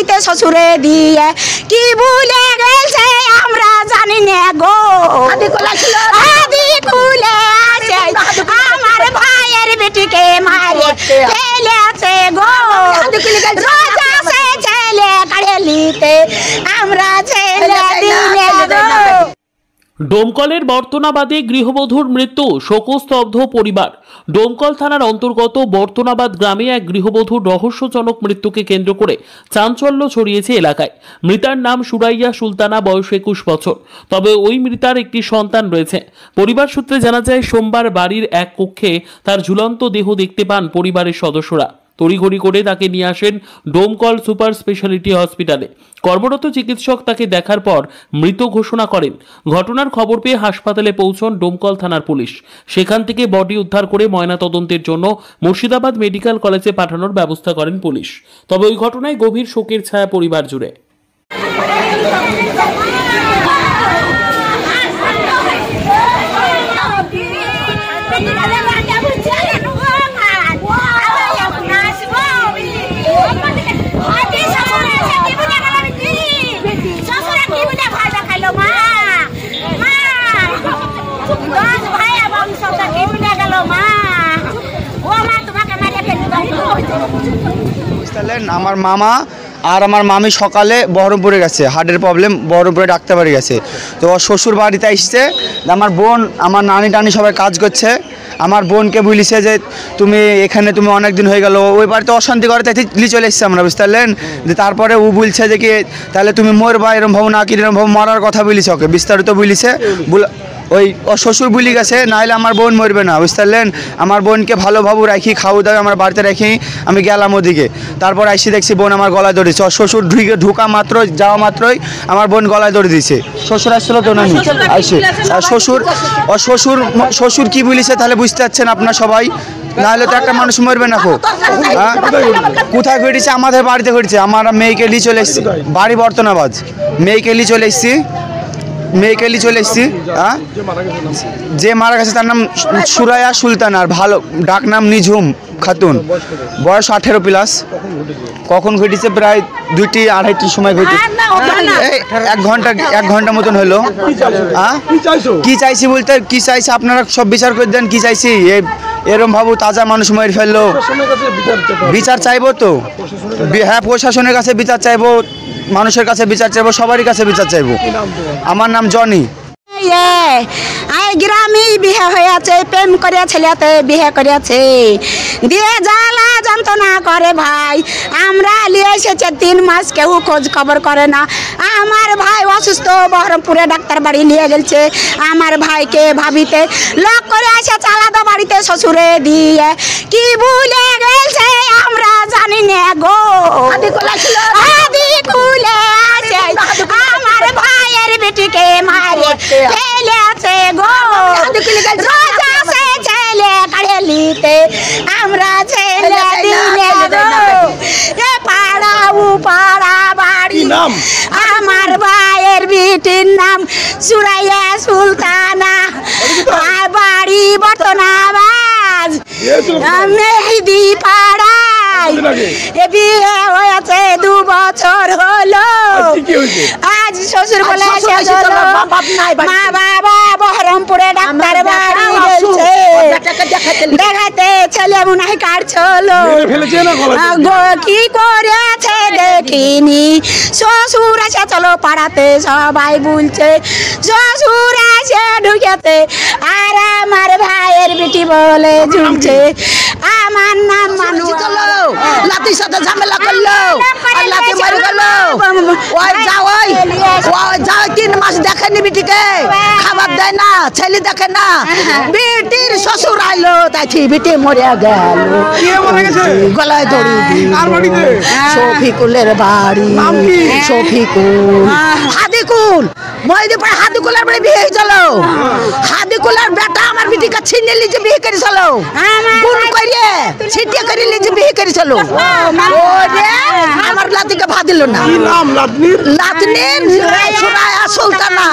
বাড়িতে শ্বশুরে দিয়ে কি ভুলে গেছে আমরা জানি না গো। আদি কুলে আছে আমার ভাইয়ের বেটিকে মারে ফেলেছে গো। রোজা সে ছেলে কাড়েলিতে আমরা ছেলে দিলে গো। ডোমকলের বর্তনাবাদে গৃহবধূর মৃত্যু, শোকস্তব্ধ পরিবার। ডোমকল থানার অন্তর্গত বর্তনাবাদ গ্রামে এক গৃহবধূর রহস্যজনক মৃত্যুকে কেন্দ্র করে চাঞ্চল্য ছড়িয়েছে এলাকায়। মৃতার নাম সুরাইয়া সুলতানা, বয়স 21 বছর। তবে ওই মৃতার একটি সন্তান রয়েছে। পরিবার সূত্রে জানা যায়, সোমবার বাড়ির এক কক্ষে তার ঝুলন্ত দেহ দেখতে পান পরিবারের সদস্যরা। তড়িঘড়ি করে তাকে নিয়ে আসেন ডোমকল সুপার স্পেশালিটি হসপিটালে। কর্মরত চিকিৎসক তাকে দেখার পর মৃত ঘোষণা করেন। ঘটনার খবর পেয়ে হাসপাতালে পৌঁছন ডোমকল থানার পুলিশ। সেখান থেকে বডি উদ্ধার করে ময়নাতদন্তের জন্য মুর্শিদাবাদ মেডিকেল কলেজে পাঠানোর ব্যবস্থা করেন পুলিশ। তবে ওই ঘটনায় গভীর শোকের ছায়া পরিবার জুড়ে। আমার মামা আর আমার মামি সকালে বহরমপুরে গেছে, হার্টের প্রবলেম, বহরমপুরে ডাক্তার বাড়ি গেছে। তো ওর শ্বশুর বাড়িতে এসছে। আমার বোন, আমার নানি টানি সবাই কাজ করছে। আমার বোনকে বলিছে যে তুমি এখানে তুমি অনেক দিন হয়ে গেল, ওই বাড়িতে অশান্তি করে তাই চলে এসছি আমরা, বুঝতে পারলেন। যে তারপরে ও বলছে যে কি তাহলে তুমি মরবা, এরম ভাবো না কি এরম ভাবো, মরার কথা বলিছে ওকে, বিস্তারিত বলিছে। ওই ওর শ্বশুর বলি গেছে নাহলে আমার বোন মরবে না, বুঝতে পারলেন। আমার বোনকে ভালোভাবে রাখি, খাওয়া দাওয়া আমার বাড়িতে রাখি। আমি গেলাম ওদিকে, তারপর আইসি দেখছি বোন আমার গলায় ধরেছে। ওর শ্বশুর ঢুকা মাত্রই, যাওয়া মাত্রই আমার বোন গলায় ধরে দিয়েছে। শ্বশুর আসছিল তো না আইসে, আর শ্বশুর কি বলিছে তাহলে বুঝতে পারছেন আপনার সবাই। নাহলে তো একটা মানুষ মরবে না। হ্যাঁ, কোথায় ঘটেছে? আমাদের বাড়িতে ঘটেছে। আমার মেয়েকে নিয়ে চলে এসেছি, বাড়ি বর্তনাবাদ। মেয়েকে নিয়ে চলে এসেছি। হ্যাঁ, যে মারা গেছে তার নাম সুরাইয়া সুলতানা, আর ভালো ডাক নাম নিঝুম খাতুন, বয়স 18+। কখন ঘটেছে? প্রায় 2-2:30 সময় ঘটেছে। 1 ঘন্টা মতন হলো। হ্যাঁ, কি চাইছি বলতে কি চাইছে আপনারা সব বিচার করে দেন। কি চাইছি এরম ভাবু, তাজা মানুষ মেরে ফেললো, বিচার চাইবো তো। হ্যাঁ, প্রশাসনের কাছে বিচার চাইবো, মানুষের কাছে বিচার চাইবো, সবারই কাছে বিচার চাইবো। আমার নাম জনি। গ্রামে বিয়ে হয়েছে, প্রেম করে ছেলেতে বিয়ে করেছে, দিয়ে জ্বালা যন্ত্রণা করে ভাই। আমরা নিয়ে এসেছে 3 মাস, কেউ খোঁজ খবর করে না। আমার ভাই অসুস্থ, বহরমপুরে ডাক্তার বাড়ি নিয়ে গেছে। আমার ভাইকে ভাবিতে লক করে আসে চালাদা বাড়িতে শ্বশুরে দিয়ে কি ভুলে গেছে আমরা জানি না গো। আদি কুলে আছে আমার ভাইয়ের বেটিকে মারে ফেলেছে গো। রোজা সে ছেলে কাড়েলিতে আমরা ছেলে দিলে গো। এ পাড়া ও পাড়া বাড়ি আমার ভাইয়ের বেটির নাম সুরাইয়া সুলতানা, আর বাড়ি বর্তনাবাদ মেহেদি পাড়ায়। বিয়ে হয়েছে 2 বছর হলো। আজ শ্বশুর বলে মা বাবা বহরমপুরে ডাক্তার বাড়ি গেছে দেখাতে, ছেলে মনে হয় কাটছিল। কি করেছে দেখিনি। শ্বশুর আছে চলো পাড়াতে, সবাই বলছে শ্বশুর আছে ঢুকেতে, আর আমার ভাইয়ের বেটি বলে ঝুলছে। আমার নাম মানুষ লাতির সাথে ঝামেলা করলো, লাতি মারি গেল। ওই যাও 3 মাস দেখেনি বেটিকে, খাবার দেয় না, ছেলে দেখে না। বেটির শ্বশুর আইলো, তাই বেটি মরে গেল, গলায় দড়ি দিয়ে। শফিকুলের বাড়ি, শফিকুল হাদিকুল, মহিদীপুরে হাদিকুলের বাড়ি বিয়ে হয়েছিল। হাদিকুলের বেটা আমার বেটিকে ছিনে লিজে বিয়ে করেছিল, গুণ করে ছিটিয়ে করে লিজে বিয়ে করেছিল। আমার লাতিকে ভাদিল না। লাতনির সুরাইয়া সুলতানা।